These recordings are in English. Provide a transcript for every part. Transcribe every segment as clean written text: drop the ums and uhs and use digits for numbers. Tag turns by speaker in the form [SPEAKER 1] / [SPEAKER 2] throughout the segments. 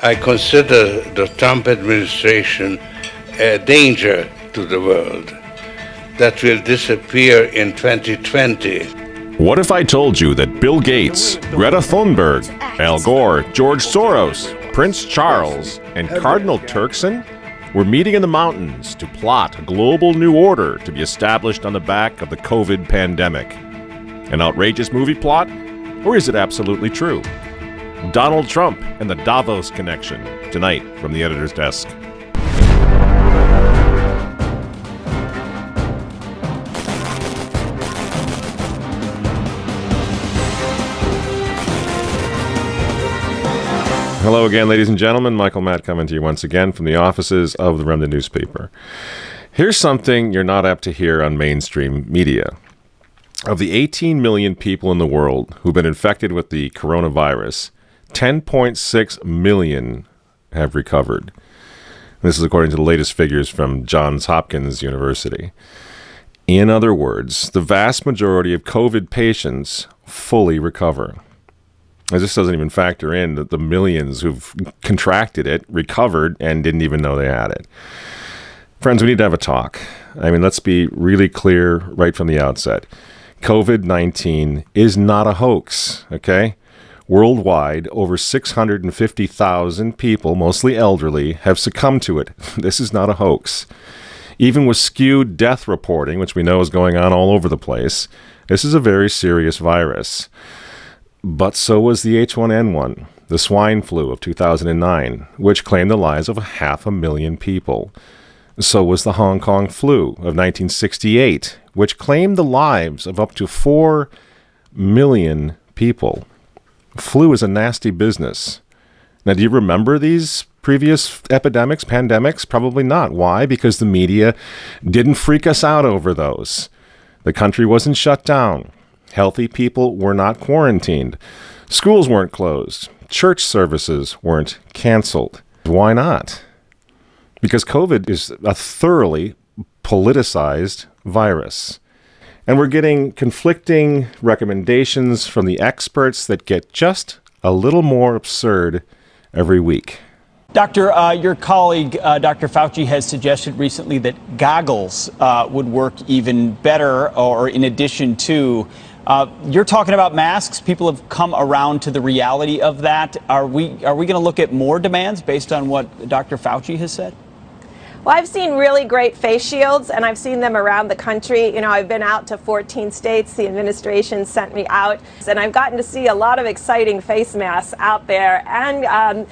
[SPEAKER 1] I consider the Trump administration a danger to the world that will disappear in 2020.
[SPEAKER 2] What if I told you that Bill Gates, Greta Thunberg, Al Gore, George Soros, Prince Charles, and Cardinal Turkson were meeting in the mountains to plot a global new order to be established on the back of the COVID pandemic? An outrageous movie plot? Or is it absolutely true? Donald Trump and the Davos connection, tonight from the editor's desk. Hello again, ladies and gentlemen. Michael Matt coming to you once again from the offices of the Remnant newspaper. Here's something you're not apt to hear on mainstream media. Of the 18 million people in the world who've been infected with the coronavirus, 10.6 million have recovered. This is according to the latest figures from Johns Hopkins University. In other words, the vast majority of COVID patients fully recover. This doesn't even factor in the millions who've contracted it, recovered, and didn't even know they had it. Friends, we need to have a talk. I mean, let's be really clear right from the outset. COVID-19 is not a hoax, okay? Worldwide, over 650,000 people, mostly elderly, have succumbed to it. This is not a hoax. Even with skewed death reporting, which we know is going on all over the place, this is a very serious virus. But so was the H1N1, the swine flu of 2009, which claimed the lives of 500,000 people. So was the Hong Kong flu of 1968, which claimed the lives of up to 4 million people. Flu is a nasty business. Now, do you remember these previous epidemics, pandemics? Probably not. Why? Because the media didn't freak us out over those. The country wasn't shut down. Healthy people were not quarantined. Schools weren't closed. Church services weren't canceled. Why not? Because COVID is a thoroughly politicized virus. And we're getting conflicting recommendations from the experts that get just a little more absurd every week.
[SPEAKER 3] Doctor, your colleague, Dr. Fauci, has suggested recently that goggles would work even better, or in addition to. You're talking about masks. People have come around to the reality of that. Are we going to look at more demands based on what Dr. Fauci has said?
[SPEAKER 4] Well, I've seen really great face shields, and I've seen them around the country. You know, I've been out to 14 states. The administration sent me out, and I've gotten to see a lot of exciting face masks out there, and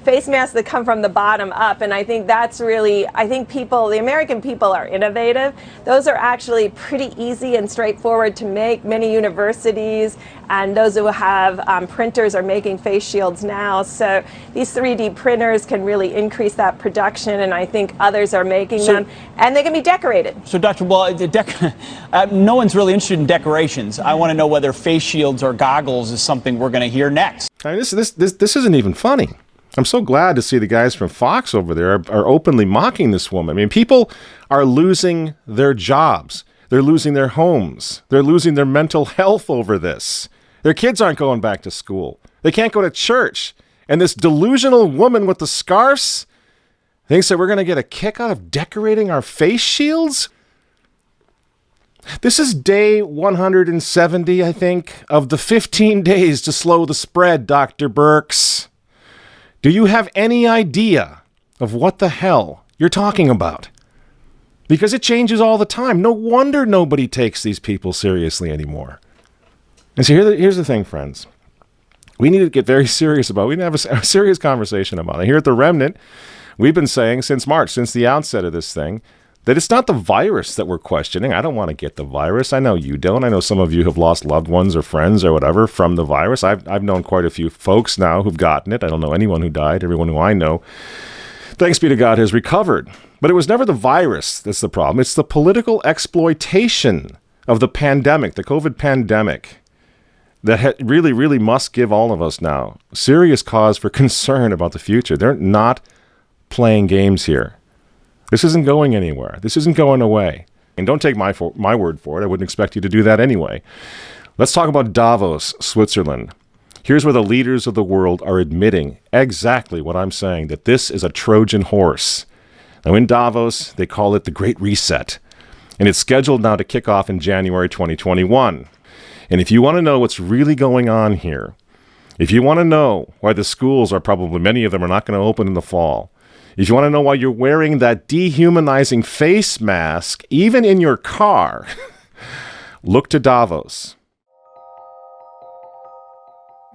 [SPEAKER 4] face masks that come from the bottom up. And I think that's really, the American people are innovative. Those are actually pretty easy and straightforward to make. Many universities and those who have printers are making face shields now. So these 3D printers can really increase that production, and I think others are making them, and they can be decorated.
[SPEAKER 3] So, Dr. No one's really interested in decorations. I want to know whether face shields or goggles is something we're going to hear next.
[SPEAKER 2] I mean, this isn't even funny. I'm so glad to see the guys from Fox over there are openly mocking this woman. I mean, people are losing their jobs. They're losing their homes. They're losing their mental health over this. Their kids aren't going back to school. They can't go to church. And this delusional woman with the scarves thinks that we're going to get a kick out of decorating our face shields? This is day 170, I think, of the 15 days to slow the spread, Dr. Birx. Do you have any idea of what the hell you're talking about? Because it changes all the time. No wonder nobody takes these people seriously anymore. And so here's the thing, friends. We need to get very serious about it. We need to have a serious conversation about it. Here at The Remnant, we've been saying since March, since the outset of this thing, that it's not the virus that we're questioning. I don't want to get the virus. I know you don't. I know some of you have lost loved ones or friends or whatever from the virus. I've known quite a few folks now who've gotten it. I don't know anyone who died. Everyone who I know, thanks be to God, has recovered. But it was never the virus that's the problem. It's the political exploitation of the pandemic, the COVID pandemic, that really, really must give all of us now serious cause for concern about the future. They're not playing games here. This isn't going anywhere. This isn't going away. And don't take my word for it. I wouldn't expect you to do that anyway. Let's talk about Davos, Switzerland. Here's where the leaders of the world are admitting exactly what I'm saying, that this is a Trojan horse. Now, in Davos, they call it the Great Reset, and it's scheduled now to kick off in January 2021. And if you want to know what's really going on here, if you want to know why the schools are probably, many of them are not going to open in the fall, if you want to know why you're wearing that dehumanizing face mask, even in your car, look to Davos.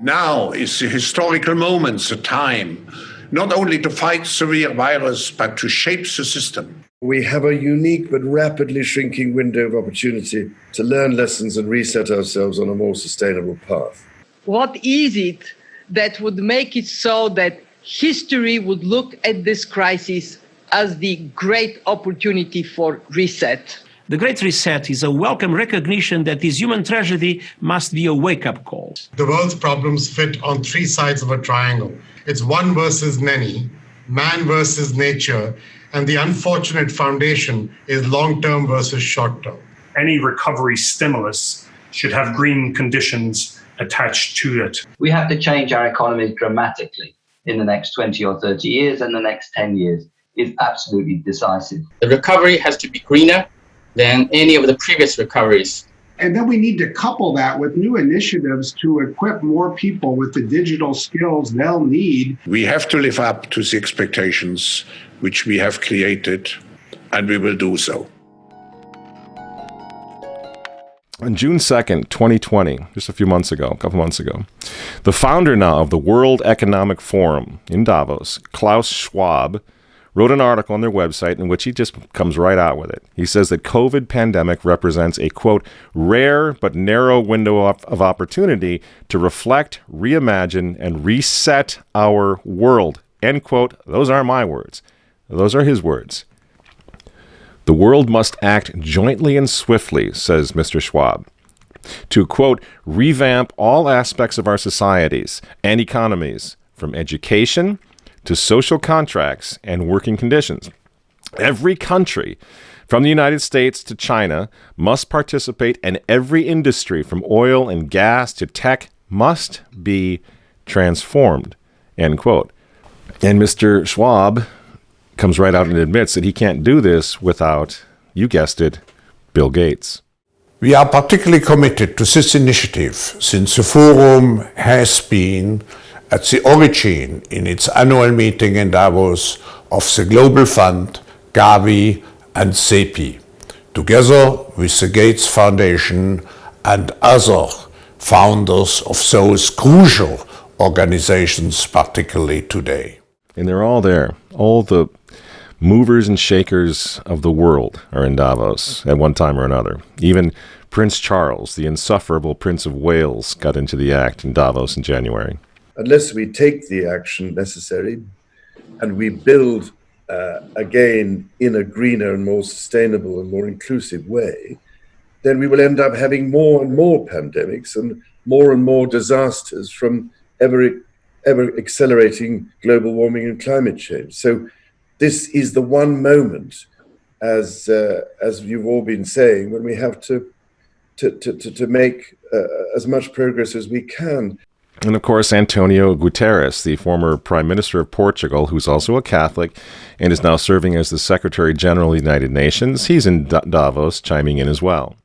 [SPEAKER 5] Now is the historical moment, the time, not only to fight the real virus, but to shape the system.
[SPEAKER 6] We have a unique but rapidly shrinking window of opportunity to learn lessons and reset ourselves on a more sustainable path.
[SPEAKER 7] What is it that would make it so that history would look at this crisis as the great opportunity for reset?
[SPEAKER 8] The Great Reset is a welcome recognition that this human tragedy must be a wake-up call.
[SPEAKER 9] The world's problems fit on three sides of a triangle. It's one versus many, man versus nature, and the unfortunate foundation is long-term versus short-term.
[SPEAKER 10] Any recovery stimulus should have green conditions attached to it.
[SPEAKER 11] We have to change our economy dramatically in the next 20 or 30 years, and the next 10 years is absolutely decisive.
[SPEAKER 12] The recovery has to be greener than any of the previous recoveries.
[SPEAKER 13] And then we need to couple that with new initiatives to equip more people with the digital skills they'll need.
[SPEAKER 5] We have to live up to the expectations which we have created, and we will do so.
[SPEAKER 2] On June 2nd, 2020, just a couple months ago, the founder now of the World Economic Forum in Davos, Klaus Schwab, wrote an article on their website in which he just comes right out with it. He says that COVID pandemic represents a, quote, rare but narrow window of opportunity to reflect, reimagine, and reset our world, end quote. Those aren't my words. Those are his words. The world must act jointly and swiftly, says Mr. Schwab, to, quote, revamp all aspects of our societies and economies, from education to social contracts and working conditions. Every country, from the United States to China, must participate, and every industry, from oil and gas to tech, must be transformed, end quote. And Mr. Schwab comes right out and admits that he can't do this without, you guessed it, Bill Gates.
[SPEAKER 14] We are particularly committed to this initiative since the forum has been at the origin in its annual meeting in Davos of the Global Fund, Gavi and CEPI, together with the Gates Foundation and other founders of those crucial organizations, particularly today.
[SPEAKER 2] And they're all there. All the movers and shakers of the world are in Davos at one time or another. Even Prince Charles, the insufferable Prince of Wales, got into the act in Davos in January.
[SPEAKER 6] Unless we take the action necessary and we build again in a greener and more sustainable and more inclusive way, then we will end up having more and more pandemics and more disasters from ever accelerating global warming and climate change. So this is the one moment, as you've all been saying, when we have to make as much progress as we can.
[SPEAKER 2] And of course, Antonio Guterres, the former Prime Minister of Portugal, who's also a Catholic and is now serving as the Secretary General of the United Nations, he's in Davos chiming in as well.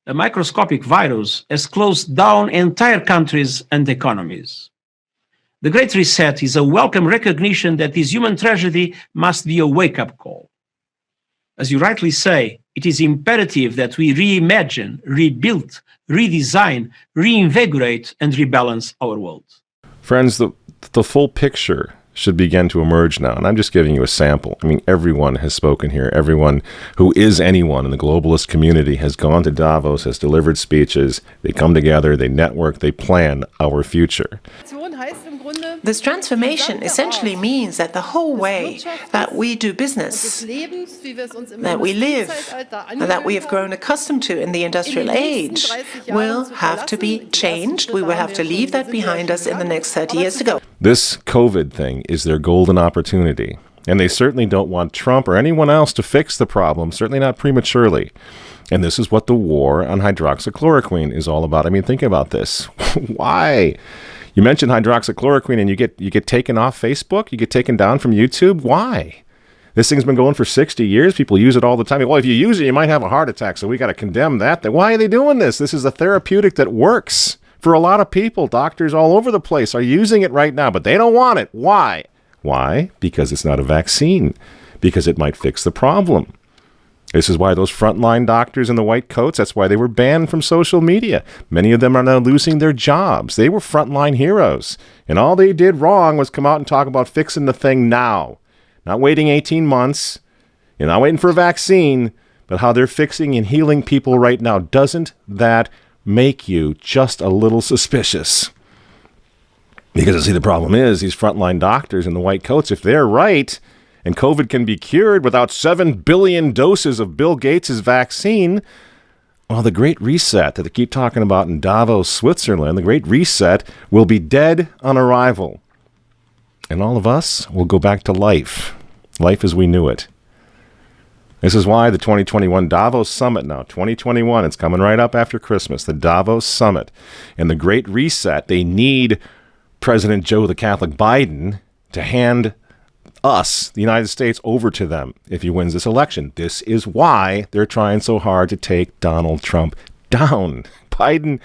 [SPEAKER 8] A microscopic virus has closed down entire countries and economies. The Great Reset is a welcome recognition that this human tragedy must be a wake-up call. As you rightly say, it is imperative that we reimagine, rebuild, redesign, reinvigorate, and rebalance our world.
[SPEAKER 2] Friends, the full picture should begin to emerge now, and I'm just giving you a sample. I mean, everyone has spoken here. Everyone who is anyone in the globalist community has gone to Davos, has delivered speeches. They come together, they network, they plan our future.
[SPEAKER 15] This transformation essentially means that the whole way that we do business, that we live, and that we have grown accustomed to in the industrial age, will have to be changed. We will have to leave that behind us in the next 30 years to go.
[SPEAKER 2] This COVID thing is their golden opportunity, and they certainly don't want Trump or anyone else to fix the problem, certainly not prematurely. And this is what the war on hydroxychloroquine is all about. I mean, think about this. Why? You mentioned hydroxychloroquine and you get taken off Facebook? You get taken down from YouTube? Why? This thing's been going for 60 years. People use it all the time. Well, if you use it, you might have a heart attack, so we got to condemn that. Why are they doing this? This is a therapeutic that works for a lot of people. Doctors all over the place are using it right now, but they don't want it. Why? Why? Because it's not a vaccine. Because it might fix the problem. This is why those frontline doctors in the white coats, that's why they were banned from social media. Many of them are now losing their jobs. They were frontline heroes. And all they did wrong was come out and talk about fixing the thing now. Not waiting 18 months. You're not waiting for a vaccine. But how they're fixing and healing people right now. Doesn't that make you just a little suspicious? Because, see, the problem is these frontline doctors in the white coats, if they're right, and COVID can be cured without 7 billion doses of Bill Gates' vaccine, well, the Great Reset that they keep talking about in Davos, Switzerland, the Great Reset will be dead on arrival. And all of us will go back to life as we knew it. This is why the 2021 Davos Summit now, 2021, it's coming right up after Christmas, the Davos Summit. And the Great Reset, they need President Joe the Catholic Biden to hand us, the United States, over to them if he wins this election. This is why they're trying so hard to take Donald Trump down. Biden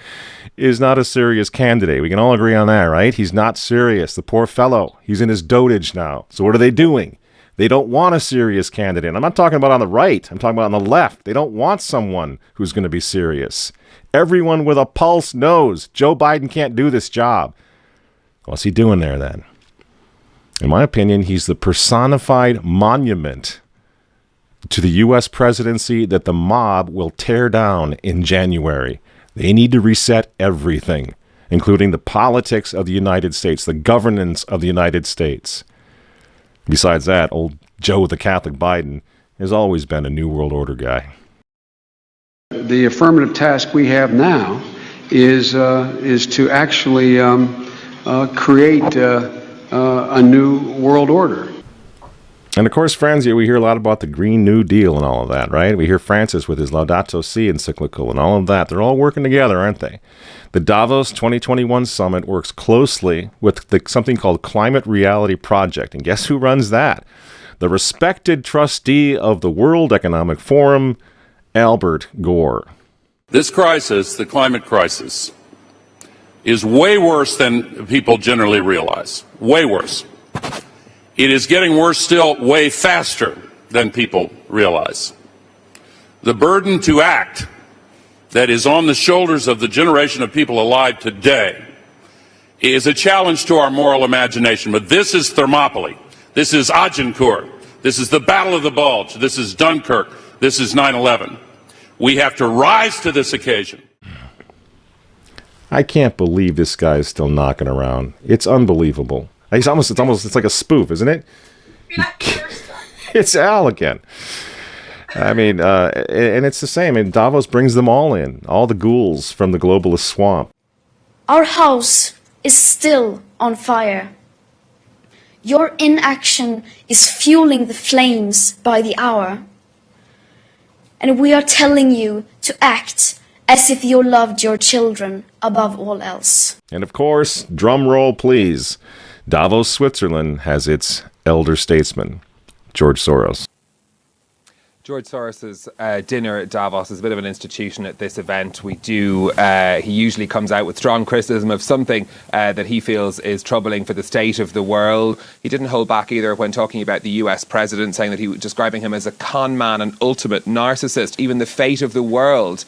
[SPEAKER 2] is not a serious candidate. We can all agree on that, right? He's not serious. The poor fellow. He's in his dotage now. So what are they doing? They don't want a serious candidate. I'm not talking about on the right. I'm talking about on the left. They don't want someone who's going to be serious. Everyone with a pulse knows Joe Biden can't do this job. What's he doing there then? In my opinion, he's the personified monument to the U.S. presidency that the mob will tear down in January. They need to reset everything, including the politics of the United States, the governance of the United States. Besides that, old Joe the Catholic Biden has always been a New World Order guy.
[SPEAKER 13] The affirmative task we have now is to actually create a new world order.
[SPEAKER 2] And of course, friends, we hear a lot about the Green New Deal and all of that, right? We hear Francis with his Laudato Si encyclical and all of that. They're all working together, aren't they? The Davos 2021 Summit works closely with something called Climate Reality Project. And guess who runs that? The respected trustee of the World Economic Forum, Albert Gore.
[SPEAKER 16] This crisis, the climate crisis, is way worse than people generally realize. Way worse. It is getting worse still way faster than people realize. The burden to act that is on the shoulders of the generation of people alive today is a challenge to our moral imagination. But this is Thermopylae. This is Agincourt. This is the Battle of the Bulge. This is Dunkirk. This is 9/11. We have to rise to this occasion.
[SPEAKER 2] I can't believe this guy is still knocking around. It's unbelievable. It's like a spoof, isn't it? It's Al again. I mean, and it's the same. And Davos brings them all in, all the ghouls from the globalist swamp.
[SPEAKER 17] Our house is still on fire. Your inaction is fueling the flames by the hour. And we are telling you to act as if you loved your children above all else.
[SPEAKER 2] And of course, drum roll please, Davos, Switzerland has its elder statesman, George Soros.
[SPEAKER 18] George Soros's dinner at Davos is a bit of an institution at this event. He usually comes out with strong criticism of something that he feels is troubling for the state of the world. He didn't hold back either when talking about the US president, saying that he was describing him as a con man and ultimate narcissist. Even the fate of the world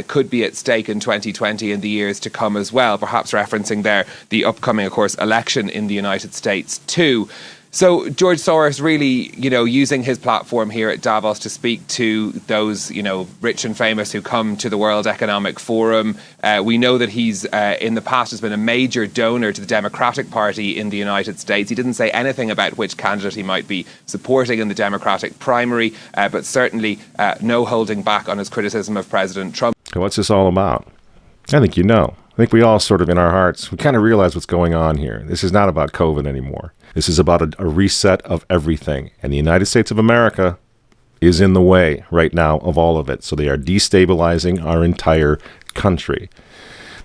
[SPEAKER 18] could be at stake in 2020 and the years to come as well, perhaps referencing there the upcoming, of course, election in the United States too. So George Soros really, using his platform here at Davos to speak to those, rich and famous who come to the World Economic Forum. We know that he's, in the past, has been a major donor to the Democratic Party in the United States. He didn't say anything about which candidate he might be supporting in the Democratic primary, but certainly no holding back on his criticism of President Trump.
[SPEAKER 2] What's this all about? I think you know. I think we all sort of in our hearts, we kind of realize what's going on here. This is not about COVID anymore. This is about a reset of everything. And the United States of America is in the way right now of all of it. So they are destabilizing our entire country.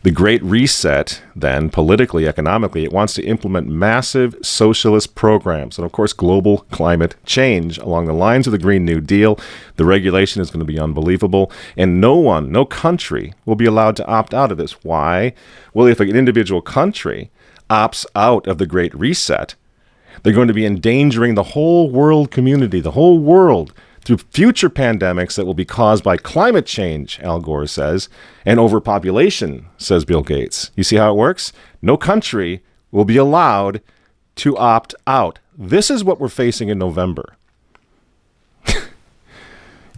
[SPEAKER 2] The Great Reset, then, politically, economically, it wants to implement massive socialist programs and, of course, global climate change along the lines of the Green New Deal. The regulation is going to be unbelievable, and no country will be allowed to opt out of this. Why? Well, if an individual country opts out of the Great Reset, they're going to be endangering the whole world community, the whole world, through future pandemics that will be caused by climate change, Al Gore says, and overpopulation, says Bill Gates. You see how it works? No country will be allowed to opt out. This is what we're facing in November.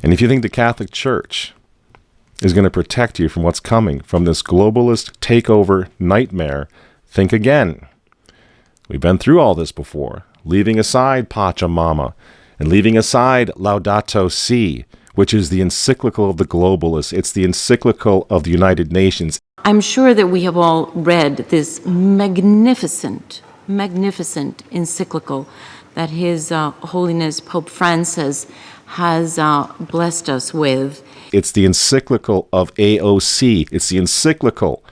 [SPEAKER 2] And if you think the Catholic Church is going to protect you from what's coming, from this globalist takeover nightmare, think again. We've been through all this before, leaving aside Pachamama, and leaving aside Laudato Si, which is the encyclical of the globalists. It's the encyclical of the United Nations.
[SPEAKER 19] I'm sure that we have all read this magnificent encyclical that His Holiness Pope Francis has blessed us with.
[SPEAKER 2] It's the encyclical of AOC. It's the encyclical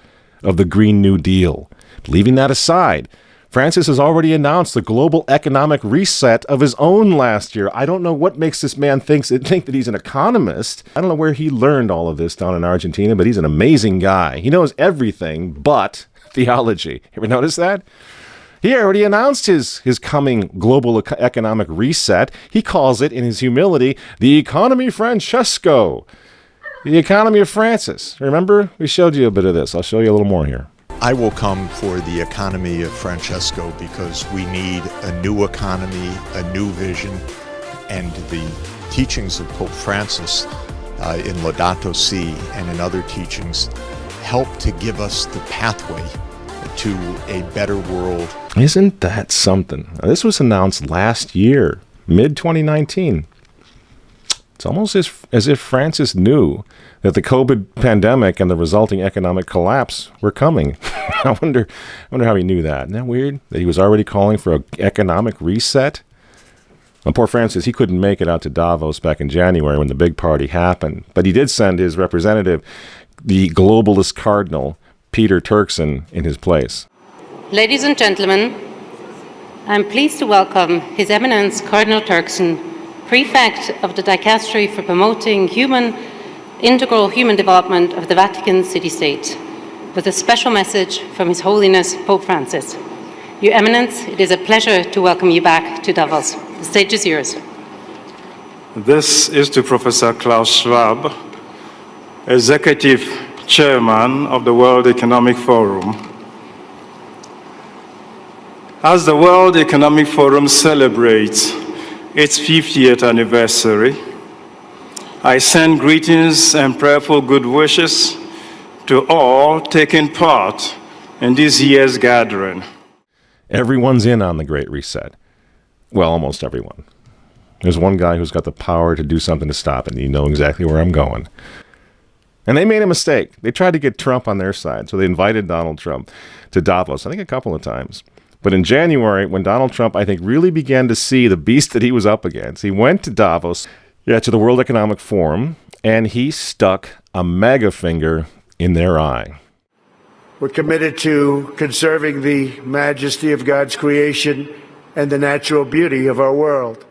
[SPEAKER 2] of the Green New Deal. Leaving that aside, Francis has already announced the global economic reset of his own last year. I don't know what makes this man think that he's an economist. I don't know where he learned all of this down in Argentina, but he's an amazing guy. He knows everything but theology. Ever notice that? He already announced his coming global economic reset. He calls it, in his humility, the economy Francesco, the economy of Francis. Remember? We showed you a bit of this. I'll show you a little more here.
[SPEAKER 20] I will come for the economy of Francesco because we need a new economy, a new vision, and the teachings of Pope Francis in Laudato Si and in other teachings help to give us the pathway to a better world.
[SPEAKER 2] Isn't that something? Now, this was announced last year, mid-2019. It's almost as if Francis knew that the COVID pandemic and the resulting economic collapse were coming. I wonder how he knew that. Isn't that weird? That he was already calling for an economic reset? Well, poor Francis, he couldn't make it out to Davos back in January when the big party happened. But he did send his representative, the globalist cardinal, Peter Turkson, in his place.
[SPEAKER 21] Ladies and gentlemen, I'm pleased to welcome His Eminence Cardinal Turkson, Prefect of the Dicastery for Promoting Integral Human Development of the Vatican City-State, with a special message from His Holiness Pope Francis. Your Eminence, it is a pleasure to welcome you back to Davos. The stage is yours.
[SPEAKER 22] This is to Professor Klaus Schwab, Executive Chairman of the World Economic Forum. As the World Economic Forum celebrates its 50th anniversary, I send greetings and prayerful good wishes to all taking part in this year's gathering.
[SPEAKER 2] Everyone's in on the Great Reset. Well, almost everyone. There's one guy who's got the power to do something to stop it, and you know exactly where I'm going. And they made a mistake. They tried to get Trump on their side, so they invited Donald Trump to Davos, I think a couple of times. But in January, when Donald Trump, I think, really began to see the beast that he was up against, he went to Davos, to the World Economic Forum, and he stuck a mega finger in their eye.
[SPEAKER 23] We're committed to conserving the majesty of God's creation and the natural beauty of our world.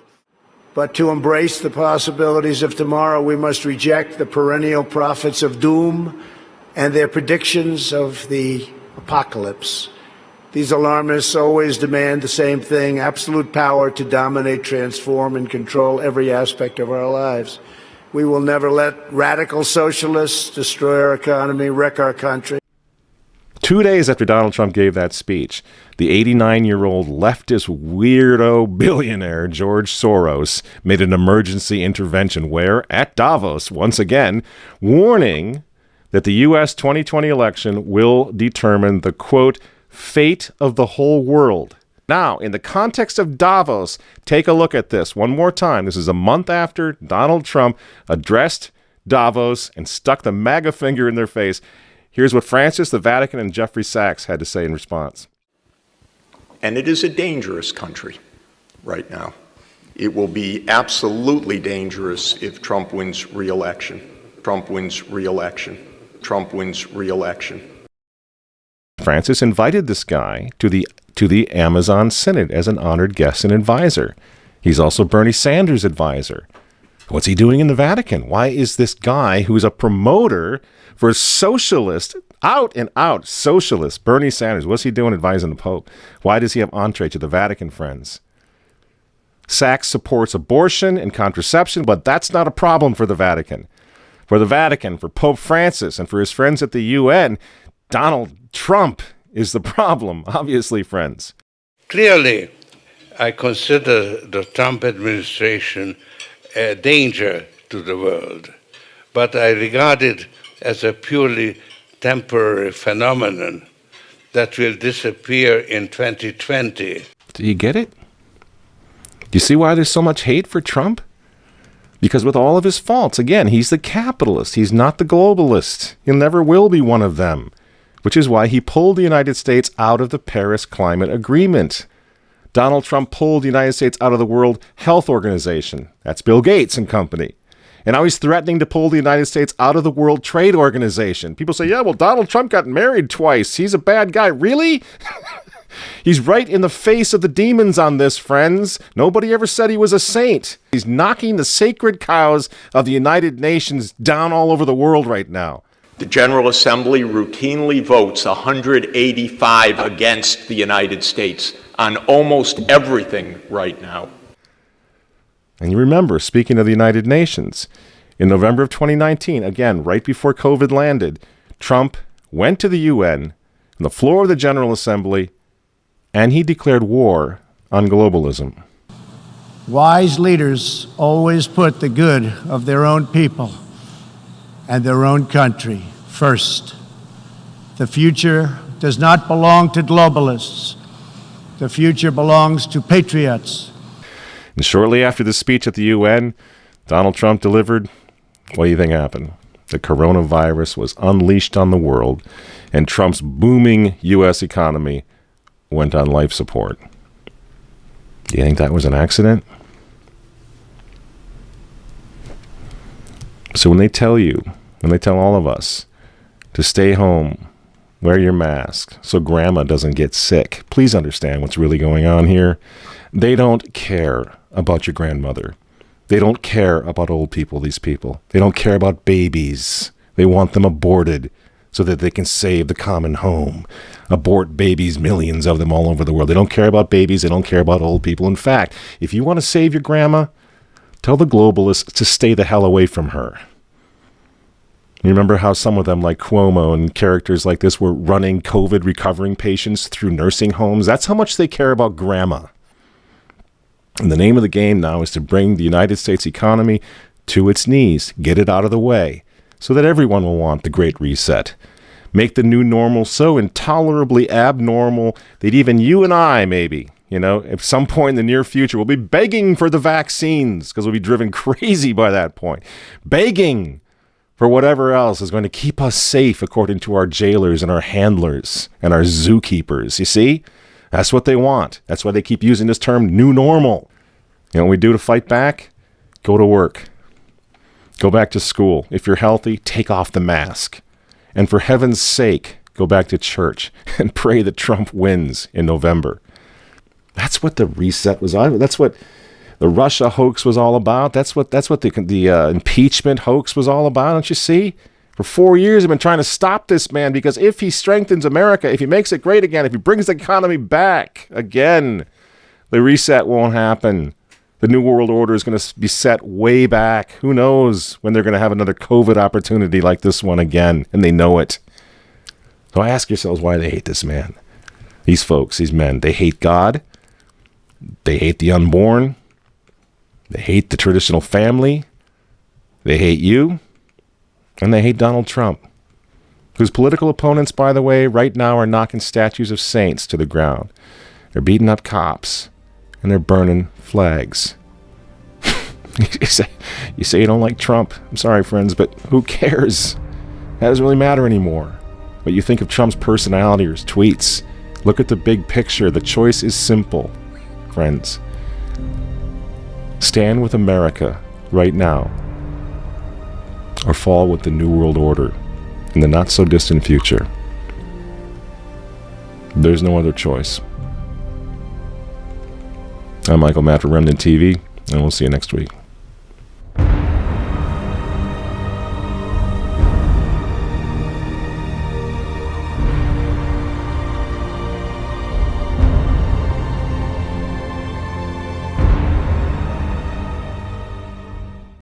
[SPEAKER 23] But to embrace the possibilities of tomorrow, we must reject the perennial prophets of doom and their predictions of the apocalypse. These alarmists always demand the same thing: absolute power to dominate, transform, and control every aspect of our lives. We will never let radical socialists destroy our economy, wreck our country.
[SPEAKER 2] 2 days after Donald Trump gave that speech, the 89-year-old leftist weirdo billionaire George Soros made an emergency intervention where, at Davos, once again, warning that the U.S. 2020 election will determine the, quote, fate of the whole world. Now, in the context of Davos, take a look at this one more time. This is a month after Donald Trump addressed Davos and stuck the MAGA finger in their face. Here's what Francis, the Vatican, and Jeffrey Sachs had to say in response.
[SPEAKER 24] And it is a dangerous country right now.
[SPEAKER 20] It will be absolutely dangerous if Trump wins re-election. Trump wins re-election. Trump wins re-election.
[SPEAKER 2] Francis invited this guy to the Amazon Synod as an honored guest and advisor. He's also Bernie Sanders' advisor. What's he doing in the Vatican? Why is this guy who's a promoter for socialist, out and out socialist, Bernie Sanders, what's he doing advising the Pope? Why does he have entree to the Vatican, friends? Sachs supports abortion and contraception, but that's not a problem for the Vatican. For the Vatican, for Pope Francis, and for his friends at the UN, Donald Trump is the problem, obviously, friends.
[SPEAKER 1] Clearly, I consider the Trump administration a danger to the world, but I regard it as a purely temporary phenomenon that will disappear in 2020.
[SPEAKER 2] Do you get it? Do you see why there's so much hate for Trump? Because with all of his faults, again, he's the capitalist. He's not the globalist. He never will be one of them, which is why he pulled the United States out of the Paris Climate Agreement. Donald Trump pulled the United States out of the World Health Organization. That's Bill Gates and company. And now he's threatening to pull the United States out of the World Trade Organization. People say, yeah, well, Donald Trump got married twice. He's a bad guy. Really? He's right in the face of the demons on this, friends. Nobody ever said he was a saint. He's knocking the sacred cows of the United Nations down all over the world right now.
[SPEAKER 20] The General Assembly routinely votes 185 against the United States on almost everything right now.
[SPEAKER 2] And you remember, speaking of the United Nations, in November of 2019, again, right before COVID landed, Trump went to the UN on the floor of the General Assembly, and he declared war on globalism.
[SPEAKER 23] Wise leaders always put the good of their own people and their own country first. The future does not belong to globalists. The future belongs to patriots.
[SPEAKER 2] And shortly after the speech at the UN, Donald Trump delivered, what do you think happened? The coronavirus was unleashed on the world, and Trump's booming U.S. economy went on life support. Do you think that was an accident? So when they tell all of us to stay home, wear your mask so grandma doesn't get sick, please understand what's really going on here. They don't care about your grandmother. They don't care about old people, these people. They don't care about babies. They want them aborted so that they can save the common home. Abort babies, millions of them all over the world. They don't care about babies. They don't care about old people. In fact, if you want to save your grandma, tell the globalists to stay the hell away from her. You remember how some of them, like Cuomo and characters like this, were running COVID recovering patients through nursing homes? That's how much they care about grandma. And the name of the game now is to bring the United States economy to its knees, get it out of the way, so that everyone will want the Great Reset. Make the new normal so intolerably abnormal that even you and I, maybe, at some point in the near future, will be begging for the vaccines because we'll be driven crazy by that point. Begging for whatever else is going to keep us safe according to our jailers and our handlers and our zookeepers. You see? That's what they want. That's why they keep using this term, new normal. You know what we do to fight back? Go to work. Go back to school. If you're healthy, take off the mask. And for heaven's sake, go back to church and pray that Trump wins in November. That's what the reset was on. That's what the Russia hoax was all about. That's what the impeachment hoax was all about. Don't you see? For 4 years, I've been trying to stop this man because if he strengthens America, if he makes it great again, if he brings the economy back again, the reset won't happen. The New World Order is going to be set way back. Who knows when they're going to have another COVID opportunity like this one again, and they know it. So ask yourselves why they hate this man. These folks, these men, they hate God. They hate the unborn. They hate the traditional family. They hate you. And they hate Donald Trump, whose political opponents, by the way, right now are knocking statues of saints to the ground. They're beating up cops, and they're burning flags. You say you don't like Trump. I'm sorry, friends, but who cares? That doesn't really matter anymore. What you think of Trump's personality or his tweets. Look at the big picture. The choice is simple, friends. stand with America right now or fall with the New World Order in the not-so-distant future. There's no other choice. I'm Michael Matt for Remnant TV, and we'll see you next week.